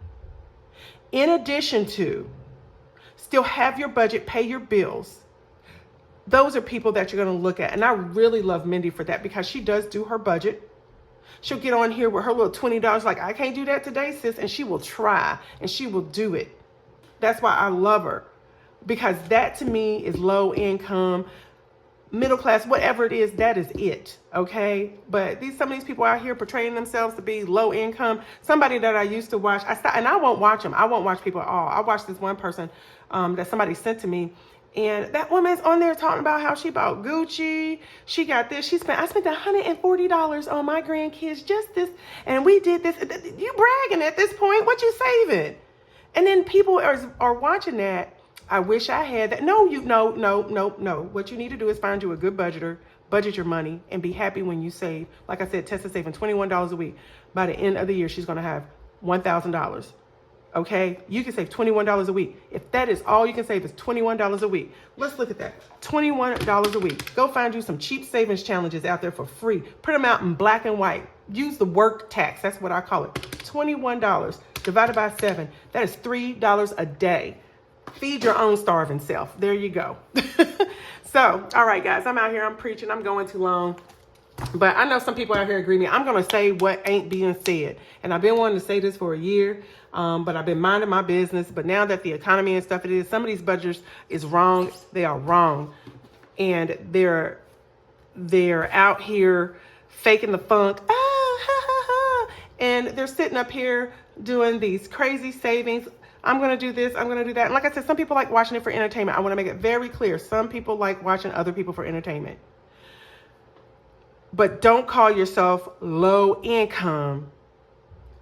in addition to still have your budget, pay your bills, those are people that you're going to look at. And I really love Mindy for that, because she does do her budget. She'll get on here with her little $20, like, I can't do that today, sis. And she will try and she will do it. That's why I love her, because that to me is low income, middle class, whatever it is, that is it. Okay. But some of these people out here portraying themselves to be low income. Somebody that I used to watch, and I won't watch them. I won't watch people at all. I watched this one person that somebody sent to me, and that woman's on there talking about how she bought Gucci. She got this. I spent $140 on my grandkids, just this, and we did this. You bragging at this point. What you saving? And then people are watching that. I wish I had that. No. What you need to do is find you a good budgeter, budget your money, and be happy when you save. Like I said, Tessa's saving $21 a week. By the end of the year, she's going to have $1,000. Okay? You can save $21 a week. If that is all you can save is $21 a week. Let's look at that. $21 a week. Go find you some cheap savings challenges out there for free. Print them out in black and white. Use the work tax. That's what I call it. $21 divided by 7. That is $3 a day. Feed your own starving self. There you go. So, all right, guys, I'm out here. I'm preaching. I'm going too long. But I know some people out here agree with me. I'm going to say what ain't being said. And I've been wanting to say this for a year, but I've been minding my business. But now that the economy and stuff it is, some of these budgets is wrong. They are wrong. And they're out here faking the funk. And they're sitting up here doing these crazy savings. I'm going to do this. I'm going to do that. And like I said, some people like watching it for entertainment. I want to make it very clear. Some people like watching other people for entertainment. But don't call yourself low income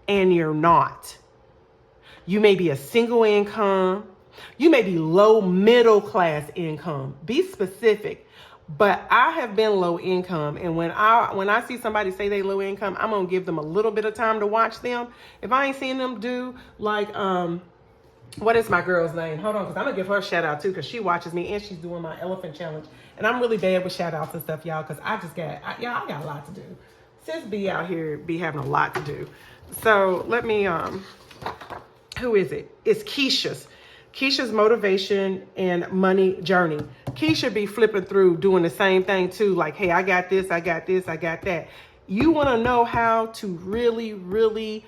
and you're not. You may be a single income. You may be low middle class income. Be specific. But I have been low income, and when I see somebody say they low income, I'm going to give them a little bit of time to watch them. If I ain't seen them do like what is my girl's name? Hold on, because I'm going to give her a shout out too, because she watches me and she's doing my elephant challenge. And I'm really bad with shout outs and stuff, y'all, because I got a lot to do. Sis be out here be having a lot to do. So let me, who is it? It's Keisha's motivation and money journey. Keisha be flipping through doing the same thing too. Like, hey, I got this, I got this, I got that. You want to know how to really,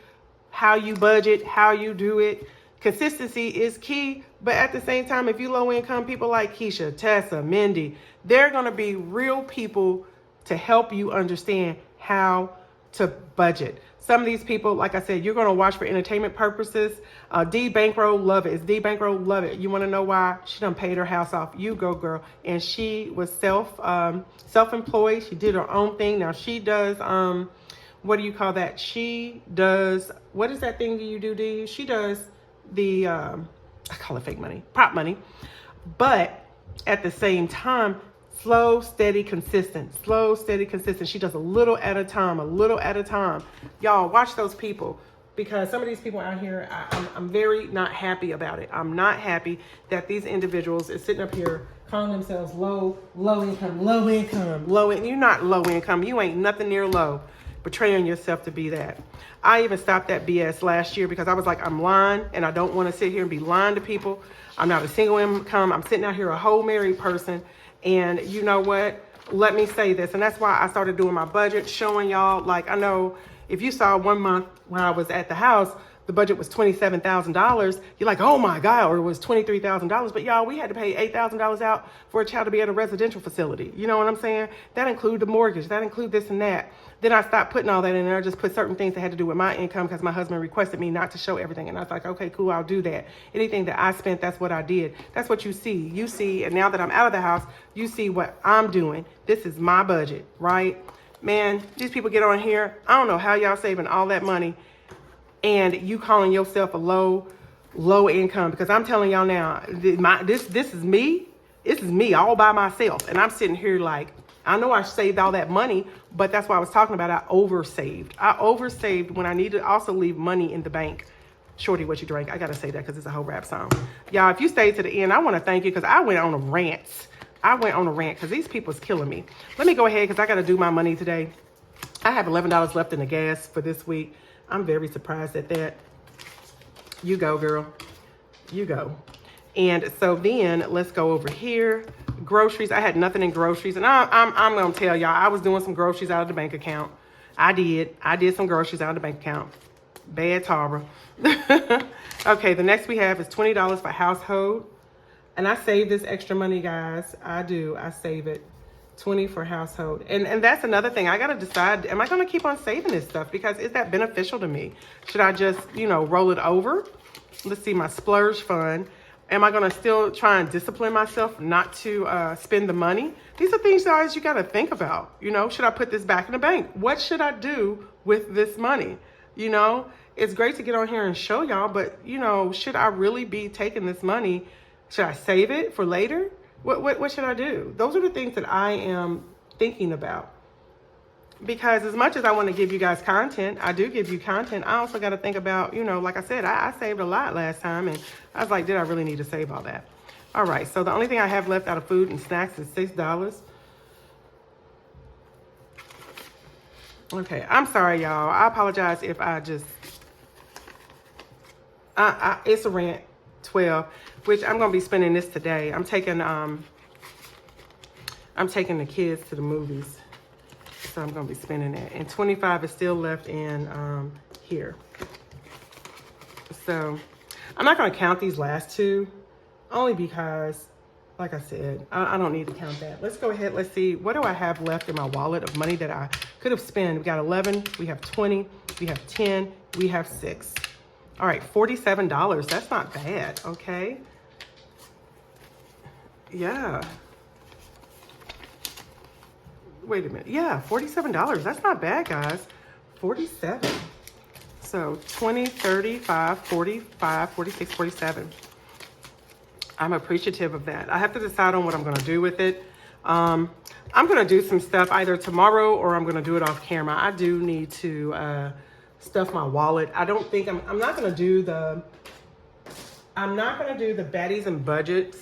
how you budget, how you do it. Consistency is key, but at the same time, if you low income, people like Keisha, Tessa, Mindy, they're going to be real people to help you understand how to budget. Some of these people, like I said, you're going to watch for entertainment purposes. D Bankroll, love it. It's D Bankroll, love it. You want to know why? She done paid her house off. You go, girl. And she was self-employed. She did her own thing. Now she does, what do you call that? She does, what is that thing that you do, D? She does the, I call it fake money, prop money. But at the same time, slow, steady, consistent. Slow, steady, consistent. She does a little at a time, a little at a time. Y'all, watch those people, because some of these people out here, I'm very not happy about it. I'm not happy that these individuals is sitting up here calling themselves low income. You're not low income. You ain't nothing near low. Betraying yourself to be that. I even stopped that BS last year because I was like, I'm lying, and I don't want to sit here and be lying to people. I'm not a single income. I'm sitting out here a whole married person. And you know what? Let me say this. And that's why I started doing my budget, showing y'all, like, I know if you saw 1 month when I was at the house, the budget was $27,000. You're like, oh my God, or it was $23,000. But y'all, we had to pay $8,000 out for a child to be at a residential facility. You know what I'm saying? That included the mortgage. That included this and that. Then I stopped putting all that in there. I just put certain things that had to do with my income because my husband requested me not to show everything. And I was like, okay, cool, I'll do that. Anything that I spent, that's what I did. That's what you see. You see, and now that I'm out of the house, you see what I'm doing. This is my budget, right? Man, these people get on here. I don't know how y'all saving all that money and you calling yourself a low income, because I'm telling y'all now, this is me. This is me all by myself. And I'm sitting here like, I know I saved all that money, but that's what I was talking about. I oversaved when I need to also leave money in the bank. Shorty, what you drank? I got to say that because it's a whole rap song. Y'all, if you stayed to the end, I want to thank you because I went on a rant. Because these people's killing me. Let me go ahead because I got to do my money today. I have $11 left in the gas for this week. I'm very surprised at that. You go, girl. You go. And so then let's go over here. Groceries. I had nothing in groceries. And I'm going to tell y'all, I was doing some groceries out of the bank account. I did some groceries out of the bank account. Bad Tara. Okay, the next we have is $20 for household. And I save this extra money, guys. I do. I save it. 20 for household. And that's another thing. I got to decide, am I going to keep on saving this stuff? Because is that beneficial to me? Should I just, roll it over? Let's see, my splurge fund. Am I going to still try and discipline myself not to spend the money? These are things that you got to think about. Should I put this back in the bank? What should I do with this money? It's great to get on here and show y'all, but, should I really be taking this money? Should I save it for later? What should I do? Those are the things that I am thinking about. Because as much as I want to give you guys content, I do give you content. I also got to think about, like I said, I saved a lot last time. And I was like, did I really need to save all that? All right. So the only thing I have left out of food and snacks is $6. Okay. I'm sorry, y'all. I apologize if I just... it's a rant 12, which I'm going to be spending this today. I'm taking the kids to the movies. So I'm going to be spending that. And 25 is still left in here. So I'm not going to count these last two, only because, like I said, I don't need to count that. Let's go ahead. Let's see. What do I have left in my wallet of money that I could have spent? We got 11. We have 20. We have 10. We have 6. All right, $47. That's not bad. Okay. Yeah. Wait a minute. Yeah, $47. That's not bad, guys. 47. So 20, 35, 45, 46, 47. I'm appreciative of that. I have to decide on what I'm going to do with it. I'm going to do some stuff either tomorrow or I'm going to do it off camera. I do need to stuff my wallet. I don't think I'm not going to do the baddies and budgets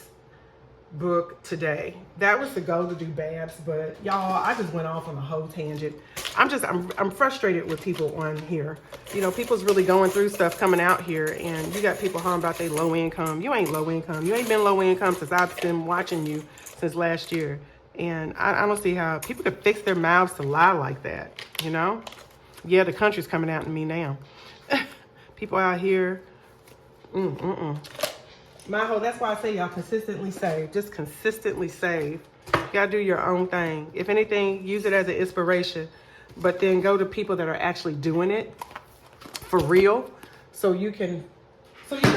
book today. That was the goal, to do Babs, but y'all, I just went off on a whole tangent. I'm frustrated with people on here. People's really going through stuff coming out here, and you got people hollering about they low income. You ain't low income. You ain't been low income since I've been watching you since last year. And I don't see how people could fix their mouths to lie like that, Yeah, the country's coming out in me now. People out here That's why I say y'all consistently save. Just consistently save. You gotta do your own thing. If anything, use it as an inspiration, but then go to people that are actually doing it for real, so you can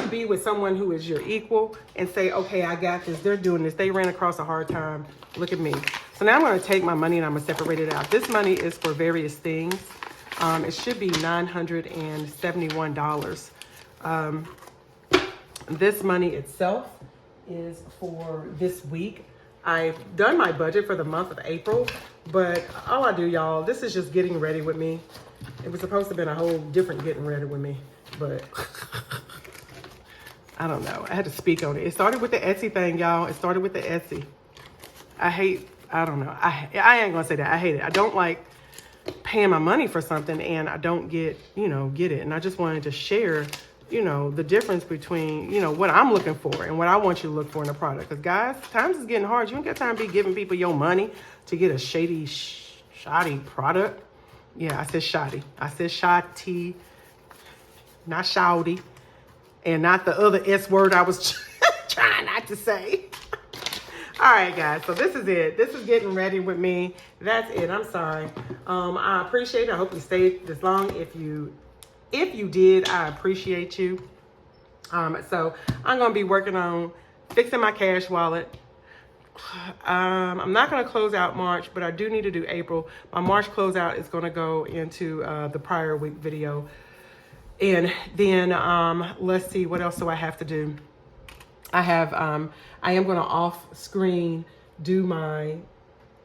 be with someone who is your equal and say, okay, I got this. They're doing this. They ran across a hard time. Look at me. So now I'm going to take my money and I'm going to separate it out. This money is for various things. It should be $971. This money itself is for this week. I've done my budget for the month of April, but all I do, y'all, this is just getting ready with me. It was supposed to have been a whole different getting ready with me, but I don't know. I had to speak on it. It started with the Etsy thing, y'all. It started with the Etsy. I don't know. I ain't gonna say that. I hate it. I don't like paying my money for something and I don't get it. And I just wanted to share, the difference between, what I'm looking for and what I want you to look for in a product. Because guys, times is getting hard. You don't got time to be giving people your money to get a shoddy product. Yeah, I said shoddy. I said shoddy, not shouty. And not the other S word I was trying not to say. All right, guys. So this is it. This is getting ready with me. That's it. I'm sorry. I appreciate it. I hope you stayed this long. If you did, I appreciate you. So I'm going to be working on fixing my cash wallet. I'm not going to close out March, but I do need to do April. My March closeout is going to go into the prior week video. And then let's see, what else do I have to do? I am going to off screen do my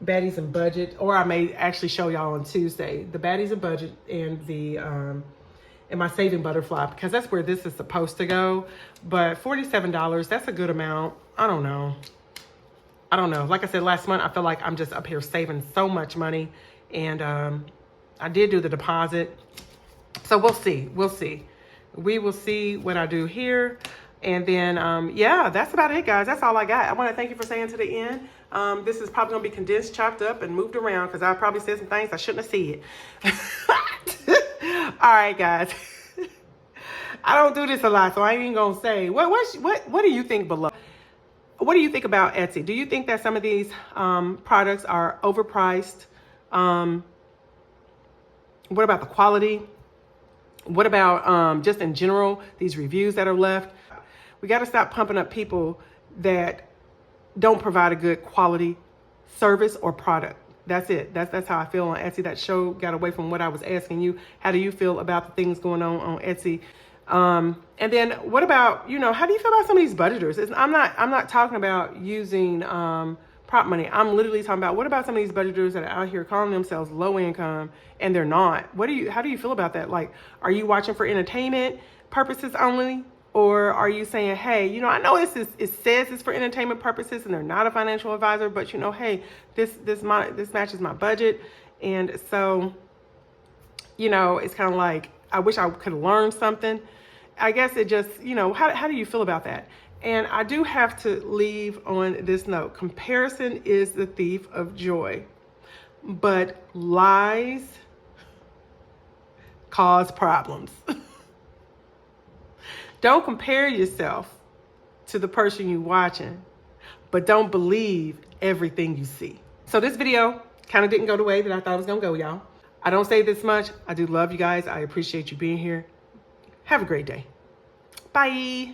baddies and budget, or I may actually show y'all on Tuesday the baddies and budget and the and my saving butterfly, because that's where this is supposed to go. But $47, that's a good amount. I don't know. Like I said last month, I feel like I'm just up here saving so much money, and I did do the deposit. So we'll see. We will see what I do here. And then, yeah, that's about it, guys. That's all I got. I want to thank you for staying to the end. This is probably going to be condensed, chopped up, and moved around because I probably said some things I shouldn't have said. All right, guys. I don't do this a lot, so I ain't even going to say. What do you think below? What do you think about Etsy? Do you think that some of these products are overpriced? What about the quality? What about just in general, these reviews that are left? We got to stop pumping up people that don't provide a good quality service or product. That's it. That's how I feel on Etsy. That show got away from what I was asking you. How do you feel about the things going on Etsy? And then what about, how do you feel about some of these budgeters? I'm not talking about using prop money. I'm literally talking about, what about some of these budgeters that are out here calling themselves low income and they're not? How do you feel about that? Like, are you watching for entertainment purposes only? Or are you saying, hey, I know it says it's for entertainment purposes and they're not a financial advisor, but hey, this matches my budget. And so, it's kind of like, I wish I could learn something. I guess it just, how do you feel about that? And I do have to leave on this note. Comparison is the thief of joy, but lies cause problems. Don't compare yourself to the person you're watching, but don't believe everything you see. So this video kind of didn't go the way that I thought it was going to go, y'all. I don't say this much. I do love you guys. I appreciate you being here. Have a great day. Bye.